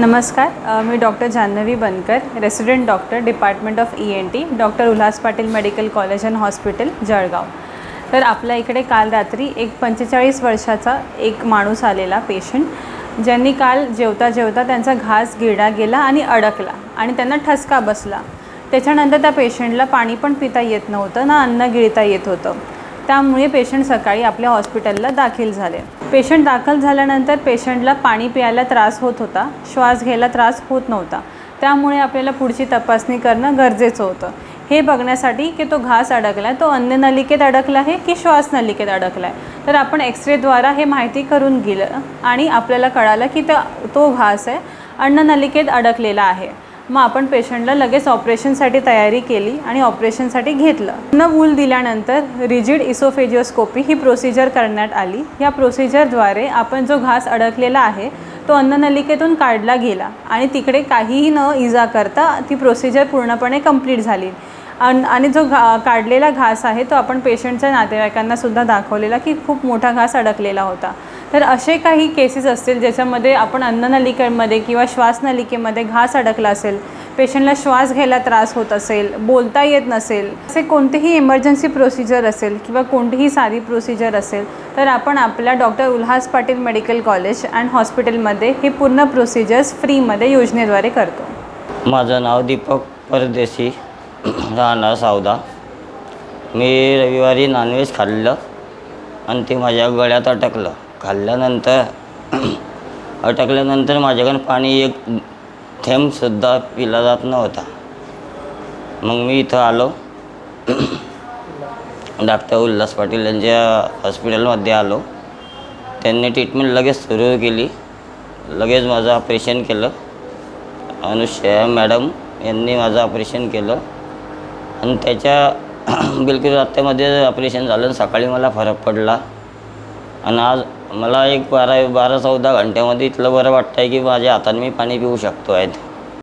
नमस्कार, मी doctor Janhavi Bankar, resident doctor, department of ENT, doctor Ulhas Patil medical college and hospital, Jalgaon. तर आपल्या इकडे काल रात्री एक 45 वर्षाचा एक माणूस आलेला पेशंट, ज्यांनी काल जेवता जेवता त्यांचा घास गिळला गेला आणि अडकला आणि त्यांना ठसका बसला। त्याच्यानंतर त्या पेशंटला पाणी पण पिता येत नव्हतं ना अन्न गिळता येत होतं। त्यामुळे पेशंट सकाळी आपल्या हॉस्पिटलला दाखल झाले। पेशंट दाखल झाल्यानंतर पेशंटला पाणी प्यायला त्रास होत होता, श्वास घ्यायला त्रास होत नव्हता। त्यामुळे आपल्याला पुढची तपासणी करणं गरजेचं होतं, हे बघण्यासाठी की तो घास अडकला तो अन्न नलिकेत अडकला आहे की श्वास नलिकेत अडकला आहे। तर आपण एक्सरेद्वारा हे माहिती करून गेलं आणि आपल्याला कळालं की तो घास आहे अन्न नलिकेत अडकलेला आहे। मग आपण पेशंटला लगेच ऑपरेशनसाठी तयारी केली आणि ऑपरेशनसाठी घेतलं। न वूल दिल्यानंतर रिजिड इसोफेजियोस्कोपी ही प्रोसिजर करण्यात आली। या प्रोसिजरद्वारे आपण जो घास अडकलेला आहे तो अन्ननलिकेतून काढला गेला आणि तिकडे काहीही न इजा करता ती प्रोसिजर पूर्णपणे कंप्लीट झाली। आणि जो काढलेला घास आहे तो आपण पेशंटच्या नातेवाईकांना सुद्धा दाखवलेला की खूप मोठा घास अडकलेला होता। तर असे काही केसेस असतील ज्याच्यामध्ये आपण अन्ननलिकेमध्ये किंवा श्वासनलिकेमध्ये घास अडकला असेल, पेशंटला श्वास घ्यायला त्रास होत असेल, बोलता येत नसेल, असे कोणतेही इमर्जन्सी प्रोसिजर असेल किंवा कोणतीही साधी प्रोसिजर असेल तर आपण आपल्या doctor Ulhas Patil medical college and हॉस्पिटलमध्ये हे पूर्ण प्रोसिजर्स फ्रीमध्ये योजनेद्वारे करतो। माझं नाव दीपक परदेशी, राहणार सावदा। मी रविवारी नॉनव्हेज खाल्लं आणि ते माझ्या गळ्यात अटकलं। अटकल्यानंतर माझ्याकडून पाणी एक थेंबसुद्धा पिला जात नव्हता। मग मी इथं आलो, डॉक्टर उल्हास पाटील यांच्या हॉस्पिटलमध्ये आलो। त्यांनी ट्रीटमेंट लगेच सुरू केली, लगेच माझं ऑपरेशन केलं। अनुष्या मॅडम यांनी माझं ऑपरेशन केलं आणि त्याच्या बिलकुल रात्रीमध्ये ऑपरेशन झालं। सकाळी मला फरक पडला आणि आज मला एक 12-14 घंट्यामध्ये इतकं बरं वाटतं आहे की माझ्या हाताने मी पाणी पिऊ शकतो आहे।